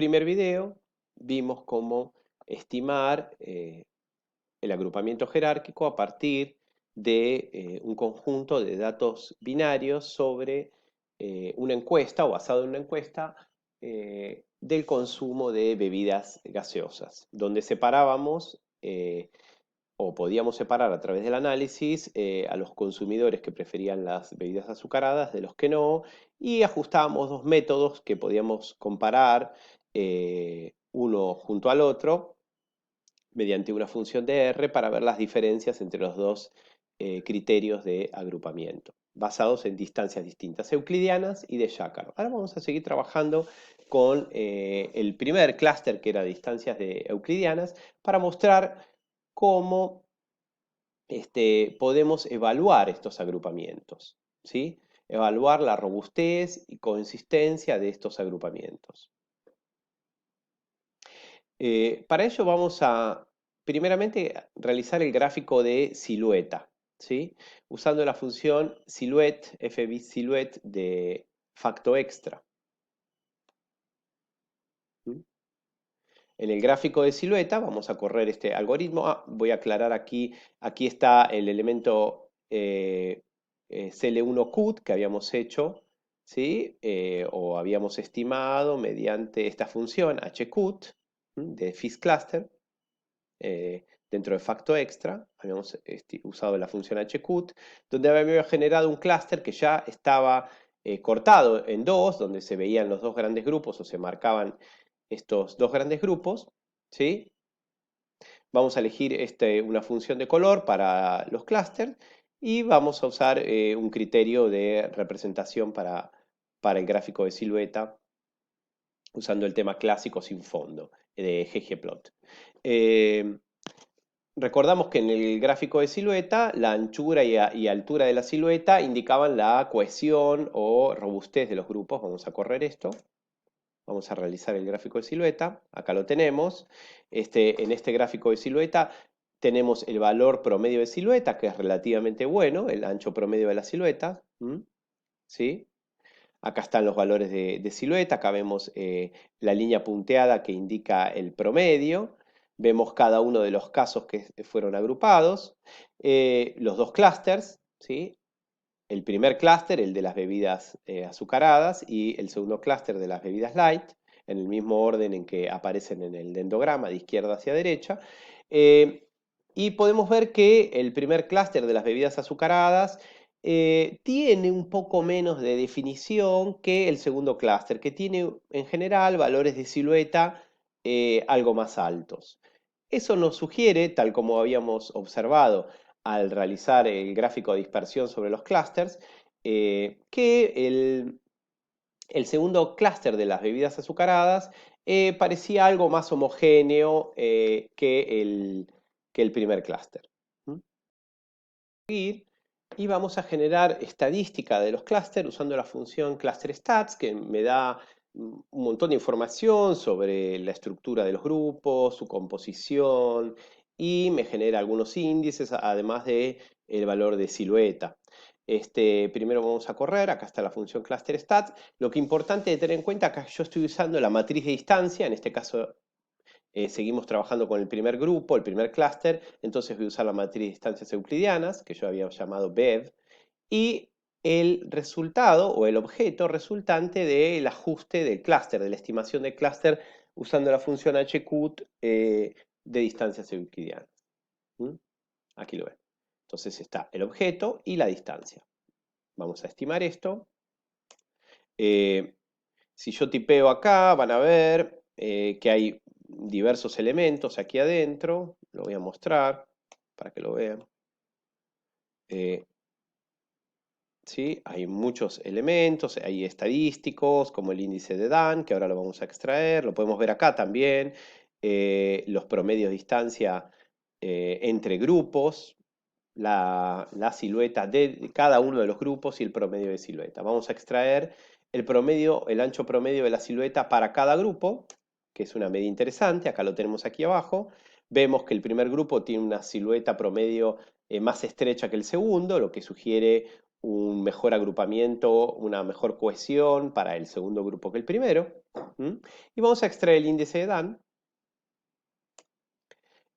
primer video vimos cómo estimar el agrupamiento jerárquico a partir de un conjunto de datos binarios sobre una encuesta o basado en una encuesta del consumo de bebidas gaseosas, donde separábamos o podíamos separar a través del análisis a los consumidores que preferían las bebidas azucaradas de los que no, y ajustábamos dos métodos que podíamos comparar uno junto al otro mediante una función de R para ver las diferencias entre los dos criterios de agrupamiento, basados en distancias distintas, euclidianas y de Jacquard. Ahora vamos a seguir trabajando con el primer clúster, que era distancias de euclidianas, para mostrar cómo podemos evaluar estos agrupamientos, ¿sí? Evaluar la robustez y consistencia de estos agrupamientos. Para ello vamos a, primeramente, realizar el gráfico de silueta, ¿sí? Usando la función silhouette, fbit silhouette de facto extra. En el gráfico de silueta vamos a correr este algoritmo. Voy a aclarar aquí está el elemento CL1CUT que habíamos hecho, ¿sí? O habíamos estimado mediante esta función hcut de FISCluster. Dentro de facto extra habíamos usado la función hcut, donde habíamos generado un clúster que ya estaba cortado en dos, donde se veían los dos grandes grupos o se marcaban estos dos grandes grupos, ¿sí? Vamos a elegir una función de color para los clústeres y vamos a usar un criterio de representación para el gráfico de silueta usando el tema clásico sin fondo de ggplot. Recordamos que en el gráfico de silueta la anchura y altura de la silueta indicaban la cohesión o robustez de los grupos. Vamos a correr esto. Vamos a realizar el gráfico de silueta. Acá lo tenemos. En este gráfico de silueta tenemos el valor promedio de silueta, que es relativamente bueno, el ancho promedio de la silueta. ¿Sí? Acá están los valores de silueta. Acá vemos la línea punteada que indica el promedio. Vemos cada uno de los casos que fueron agrupados. Los dos clústeres, ¿sí? El primer clúster, el de las bebidas azucaradas, y el segundo clúster de las bebidas light, en el mismo orden en que aparecen en el dendrograma, de izquierda hacia derecha. Y podemos ver que el primer clúster de las bebidas azucaradas tiene un poco menos de definición que el segundo clúster, que tiene en general valores de silueta algo más altos. Eso nos sugiere, tal como habíamos observado al realizar el gráfico de dispersión sobre los clústeres, que el segundo clúster de las bebidas azucaradas parecía algo más homogéneo que el primer clúster. Y vamos a generar estadística de los clústeres usando la función clusterstats, que me da un montón de información sobre la estructura de los grupos, su composición, y me genera algunos índices, además de el valor de silueta. Primero vamos a correr, acá está la función clusterstats. Lo que es importante de tener en cuenta, acá yo estoy usando la matriz de distancia, en este caso seguimos trabajando con el primer grupo, el primer clúster, entonces voy a usar la matriz de distancias euclidianas, que yo había llamado BEV, y el resultado o el objeto resultante del ajuste del clúster, de la estimación del clúster usando la función hcut de distancias euclidianas. Aquí lo ven. Entonces está el objeto y la distancia. Vamos a estimar esto. Si yo tipeo acá, van a ver que hay diversos elementos aquí adentro. Lo voy a mostrar para que lo vean. ¿Sí? Hay muchos elementos, hay estadísticos como el índice de Dan, que ahora lo vamos a extraer, lo podemos ver acá también, los promedios de distancia entre grupos, la silueta de cada uno de los grupos y el promedio de silueta. Vamos a extraer el promedio, el ancho promedio de la silueta para cada grupo, que es una medida interesante, acá lo tenemos aquí abajo. Vemos que el primer grupo tiene una silueta promedio más estrecha que el segundo, lo que sugiere un mejor agrupamiento, una mejor cohesión para el segundo grupo que el primero. Y vamos a extraer el índice de Dan,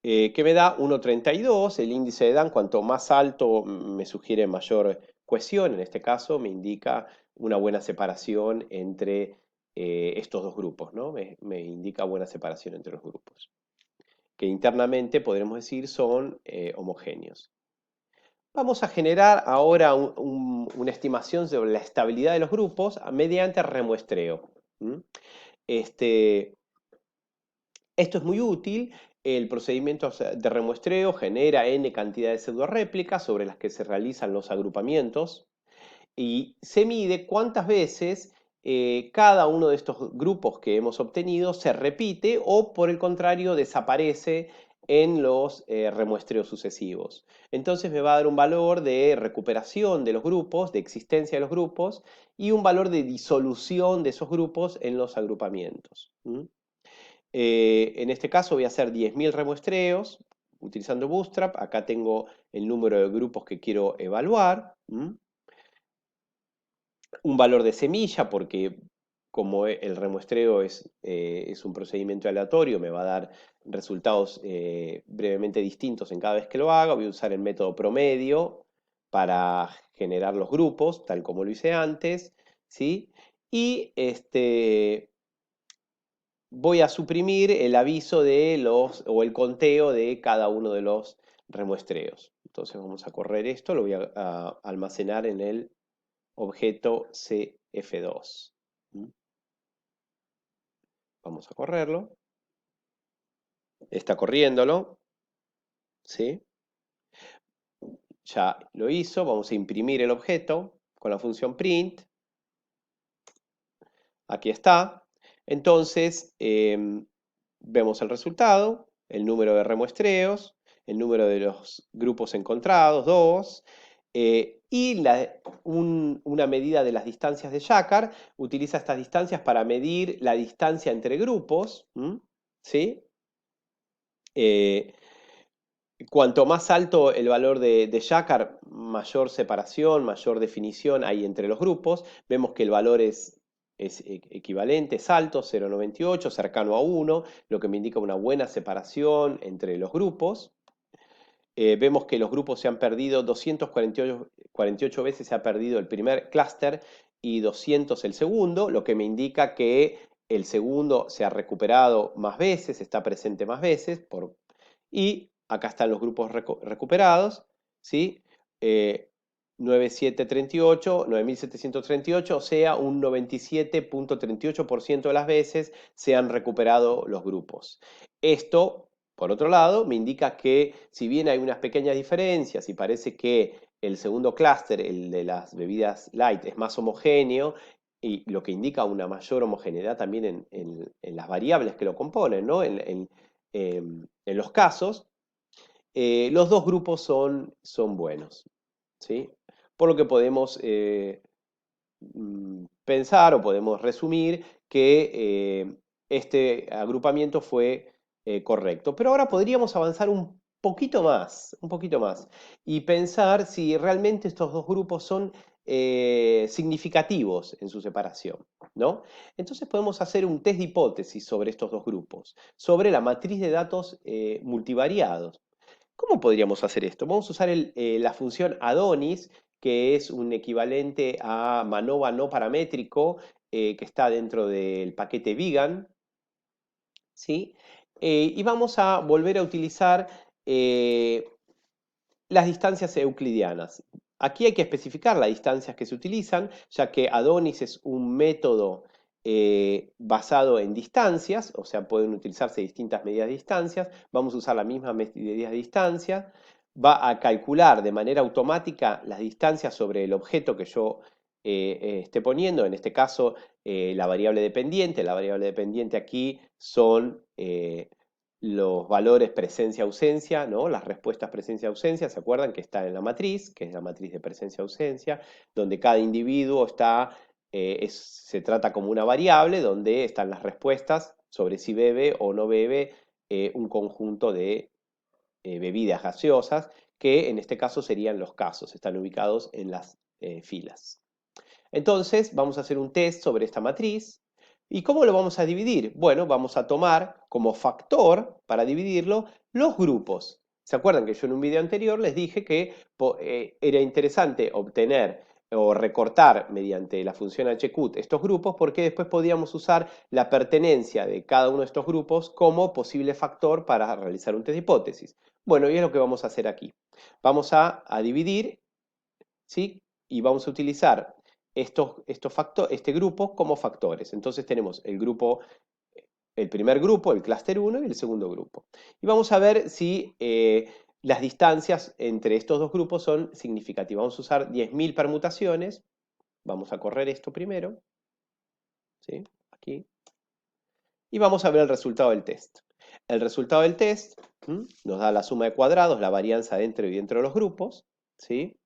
que me da 1,32. El índice de Dan, cuanto más alto, me sugiere mayor cohesión. En este caso me indica una buena separación entre estos dos grupos, ¿no? Me indica buena separación entre los grupos, que internamente podremos decir son homogéneos. Vamos a generar ahora una estimación sobre la estabilidad de los grupos mediante remuestreo. Esto es muy útil. El procedimiento de remuestreo genera n cantidad de pseudorréplicas sobre las que se realizan los agrupamientos y se mide cuántas veces cada uno de estos grupos que hemos obtenido se repite o, por el contrario, desaparece en los remuestreos sucesivos. Entonces me va a dar un valor de recuperación de los grupos, de existencia de los grupos, y un valor de disolución de esos grupos en los agrupamientos. En este caso voy a hacer 10.000 remuestreos utilizando Bootstrap. Acá tengo el número de grupos que quiero evaluar. Un valor de semilla, porque como el remuestreo es un procedimiento aleatorio, me va a dar resultados brevemente distintos en cada vez que lo haga. Voy a usar el método promedio para generar los grupos, tal como lo hice antes, ¿sí? Y voy a suprimir el aviso o el conteo de cada uno de los remuestreos. Entonces vamos a correr esto, lo voy a almacenar en el objeto cf2. Vamos a correrlo. Está corriéndolo. ¿Sí? Ya lo hizo. Vamos a imprimir el objeto con la función print. Aquí está. Entonces, vemos el resultado, el número de remuestreos, el número de los grupos encontrados, 2, y una medida de las distancias de Jacquard. Utiliza estas distancias para medir la distancia entre grupos, ¿sí? Cuanto más alto el valor de Jacquard, mayor separación, mayor definición hay entre los grupos. Vemos que el valor es equivalente, es alto, 0,98, cercano a 1, lo que me indica una buena separación entre los grupos. Vemos que los grupos se han perdido 248 veces, se ha perdido el primer clúster y 200 el segundo, lo que me indica que el segundo se ha recuperado más veces, está presente más veces, y acá están los grupos recuperados, ¿sí? 9738, 9738, o sea, un 97,38% de las veces se han recuperado los grupos. Esto, por otro lado, me indica que si bien hay unas pequeñas diferencias y parece que el segundo clúster, el de las bebidas light, es más homogéneo, y lo que indica una mayor homogeneidad también en las variables que lo componen, ¿no? En los casos, los dos grupos son buenos, ¿sí? Por lo que podemos pensar o podemos resumir que este agrupamiento fue correcto. Pero ahora podríamos avanzar un poquito más, y pensar si realmente estos dos grupos son significativos en su separación, ¿no? Entonces podemos hacer un test de hipótesis sobre estos dos grupos, sobre la matriz de datos multivariados. ¿Cómo podríamos hacer esto? Vamos a usar la función Adonis, que es un equivalente a MANOVA no paramétrico, que está dentro del paquete vegan, ¿sí? Y vamos a volver a utilizar las distancias euclidianas. Aquí hay que especificar las distancias que se utilizan, ya que Adonis es un método basado en distancias, o sea, pueden utilizarse distintas medidas de distancias. Vamos a usar la misma medida de distancia. Va a calcular de manera automática las distancias sobre el objeto que yo esté poniendo, en este caso la variable dependiente. La variable dependiente aquí son los valores presencia-ausencia, ¿no? Las respuestas presencia-ausencia, ¿se acuerdan? Que está en la matriz, que es la matriz de presencia-ausencia, donde cada individuo está, se trata como una variable, donde están las respuestas sobre si bebe o no bebe un conjunto de bebidas gaseosas, que en este caso serían los casos, están ubicados en las filas. Entonces, vamos a hacer un test sobre esta matriz, ¿Y cómo lo vamos a dividir? Bueno, vamos a tomar como factor, para dividirlo, los grupos. ¿Se acuerdan que yo en un video anterior les dije que era interesante obtener o recortar mediante la función hcut estos grupos porque después podíamos usar la pertenencia de cada uno de estos grupos como posible factor para realizar un test de hipótesis? Bueno, y es lo que vamos a hacer aquí. Vamos a dividir, ¿sí? Y vamos a utilizar este grupo como factores. Entonces tenemos el primer grupo, el clúster 1 y el segundo grupo. Y vamos a ver si las distancias entre estos dos grupos son significativas. Vamos a usar 10.000 permutaciones. Vamos a correr esto primero. ¿Sí? Aquí. Y vamos a ver el resultado del test. El resultado del test nos da la suma de cuadrados, la varianza dentro y dentro de los grupos. ¿Sí?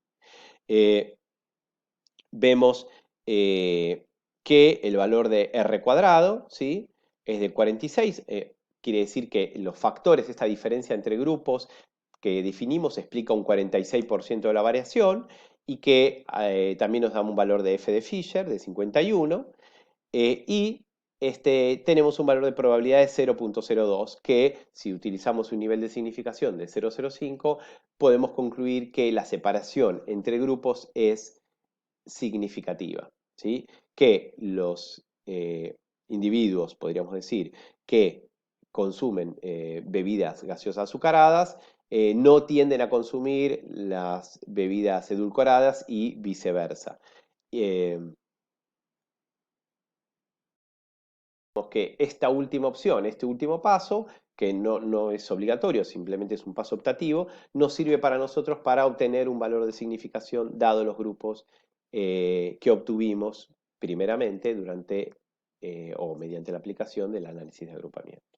Vemos que el valor de r cuadrado, ¿sí? Es de 46. Quiere decir que los factores, esta diferencia entre grupos que definimos, explica un 46% de la variación y que también nos da un valor de f de Fisher de 51. Y tenemos un valor de probabilidad de 0.02, que si utilizamos un nivel de significación de 0.05, podemos concluir que la separación entre grupos es significativa, ¿sí? Que los individuos, podríamos decir, que consumen bebidas gaseosas azucaradas, no tienden a consumir las bebidas edulcoradas y viceversa. Que esta última opción, este último paso, que no es obligatorio, simplemente es un paso optativo, nos sirve para nosotros para obtener un valor de significación dado los grupos que obtuvimos primeramente durante o mediante la aplicación del análisis de agrupamiento.